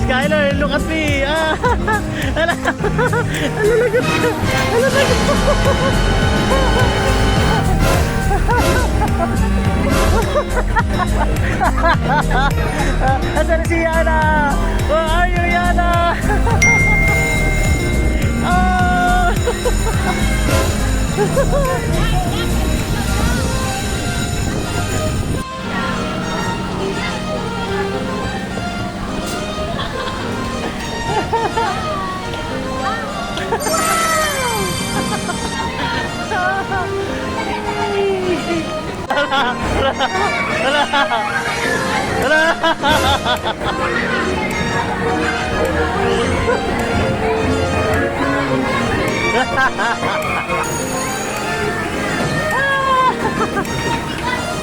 Skyler, look at me. Ala, alalagot ka. Asan si Yana? Where are you, Yana? Ah!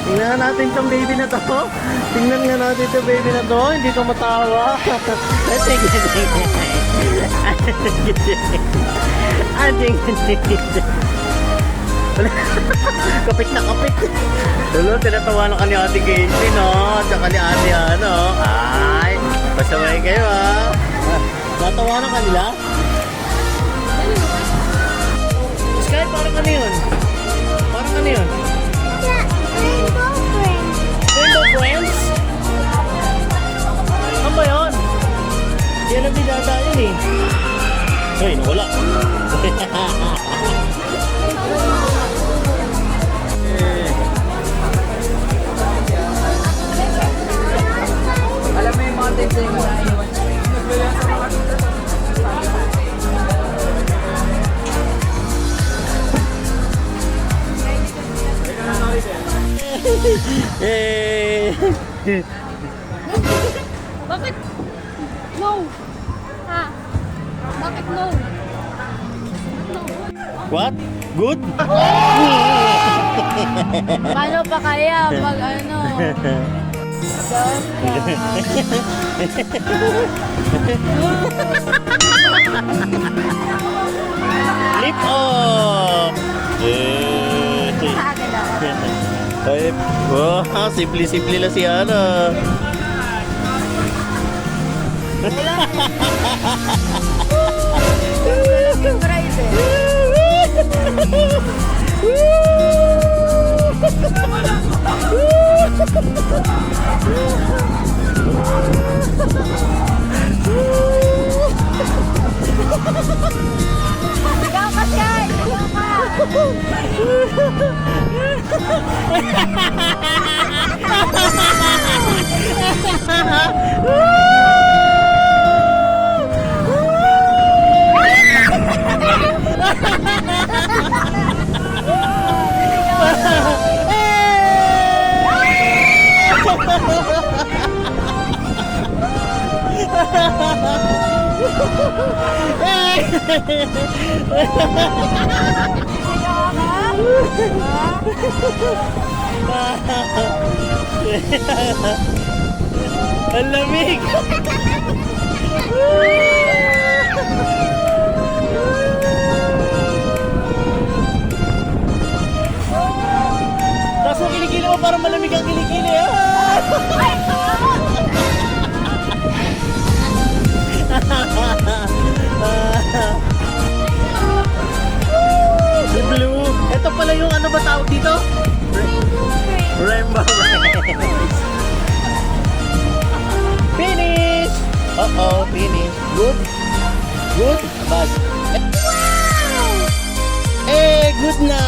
Tingnan natin tong baby na to. Tingnan nga natin tong baby na to. Hindi ko matawa. Kapit na kapit. Lalo, tinatawanan ka ni Ate Casey, no? Tsaka ni Ate, ano? Ay, pasaway kayo, ha? Natawanan ka nila? Sky, parang ano yun? Parang ano yun? Rainbow friends. Rainbow Friends? Ano ba yun? Yan ang binata yun, eh. Hoy, nawala. Alam mo yung mga tips na yung naiwan. Bakit? No. Ha? Bakit no? No. What? Good? Paano pa kaya pag ano? Lip off! Ay, wow, simple-simple lang si Ana. Sigaw ka siya! Sigaw ka! Ang lamig! Tapos mo kilikili mo para malamig ang kilikili. Si Blue. Ito pala yung ano ba tawag dito? Rainbow Friends. Finish! Uh-oh, finish. Good? Good? Bad. Eh, good na!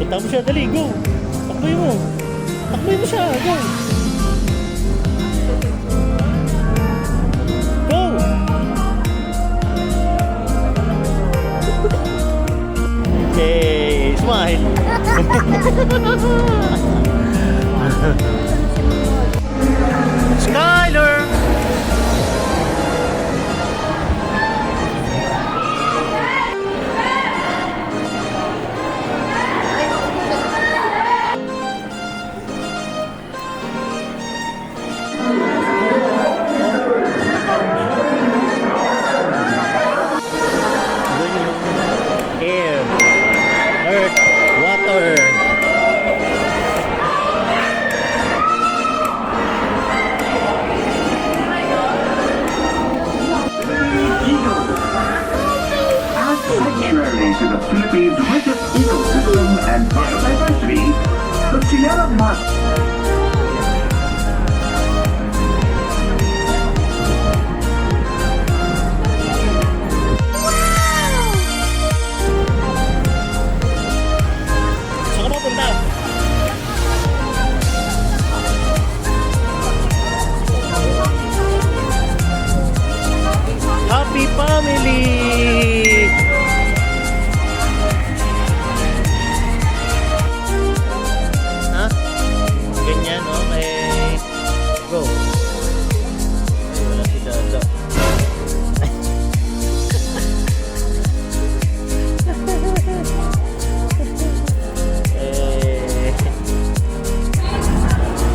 Punta mo siya, dali, go! Takboy mo! Takboy mo siya, go! Go! Okay, smile! Go. Ay, wala si Dada.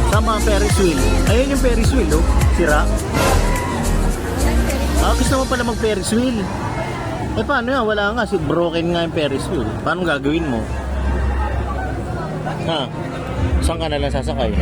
Sama Ferris wheel. Ayun yung Ferris wheel, oh. Sira. Gusto mo pala mag Ferris wheel. Eh paano yan? Wala nga. Broken nga yung Ferris wheel. Paano gagawin mo? Ha? Saan ka nalang sasakay?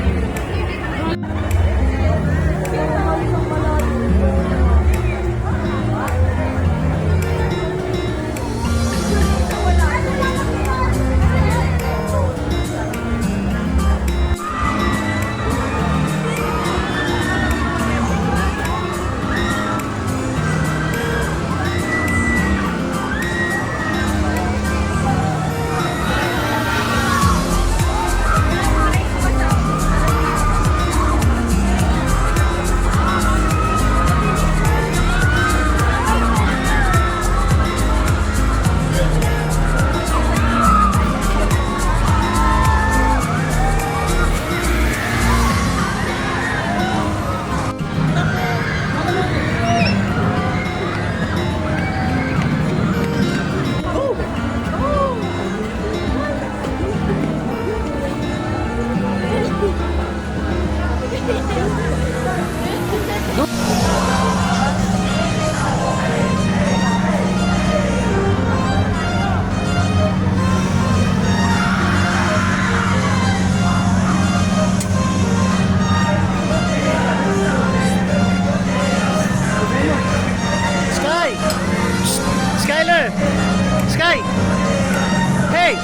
Sky! Skyler! Sky! Hey!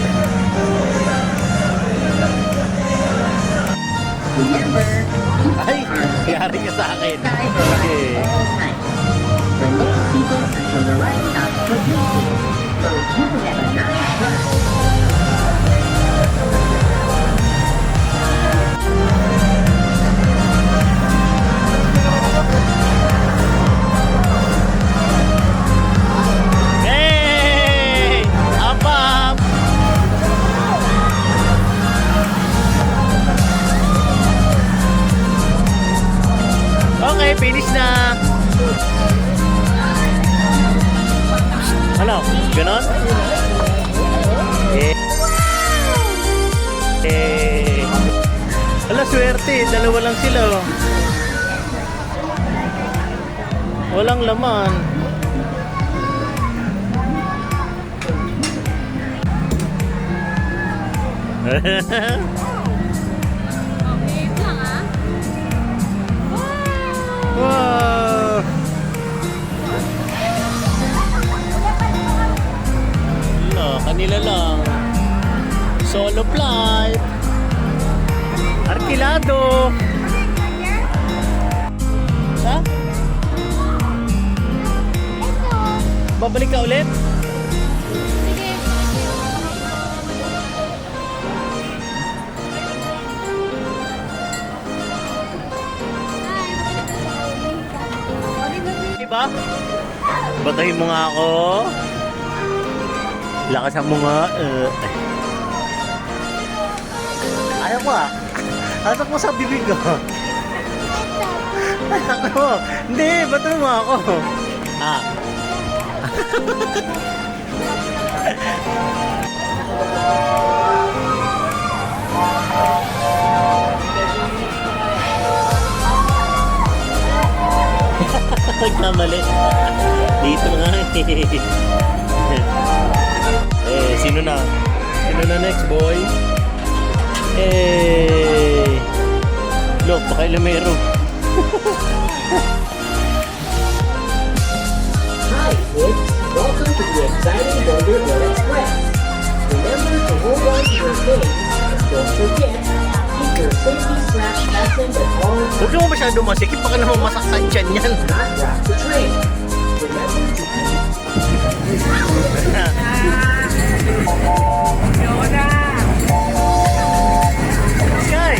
Ay! Yari ka sa akin. Okay. Hey! Up, up! Okay, finish na. Ano? Ganon? Ala, swerte. Dalawa lang sila. Oh. Walang laman. Wait lang ah. Wow! Wala, kanila lang. Solo flight. Arkilado. Ha? Babalik ka ulit? Sige. Diba? Batahin mo nga ako. Lakasan mo nga. Ayaw mo ah. Atak mo sa bibig ko. Atak mo. Hindi, batahin mo ako. Ah. Nagkamali. Dito nga eh, sino na? Sino na next, boy? Eh, look, pakailamero. Hi, kids. Welcome to the exciting Boulder Hill Express. Remember to hold on to your things. Don't forget, keep your safety straps fastened at all times. Huwag mo masyado masikip, baka naman masaktan dyan yan. Not wrap the train. Remember to keep... Sky!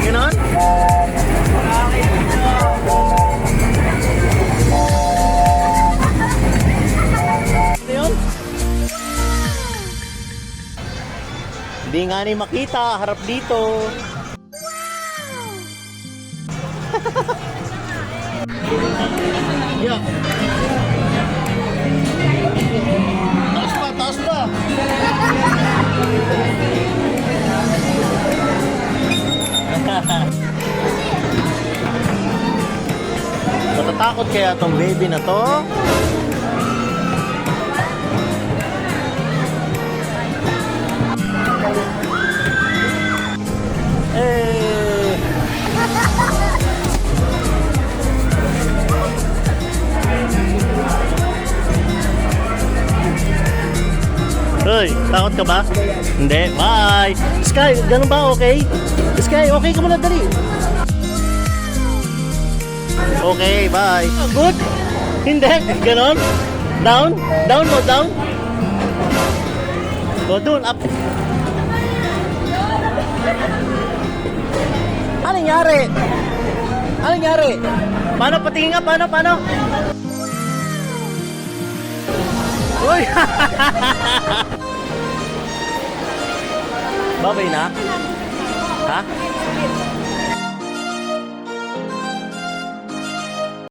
Ganon? Ano yun? Hindi nga ni makita, harap dito. Yeah. Taas pa, taas pa. Matatakot kaya tong baby na to? Eh. Hoy, takot ka ba? Hindi. Bye! Sky, ganun ba? Okay? Sky, okay ka muna, dali. Okay, bye. Good? Hindi, ganon? Down? Down mo, down? Go doon, up. Anong nangyari? Anong nangyari? Paano? Patingin nga, paano? Paano? Uy! Babay na? Ha?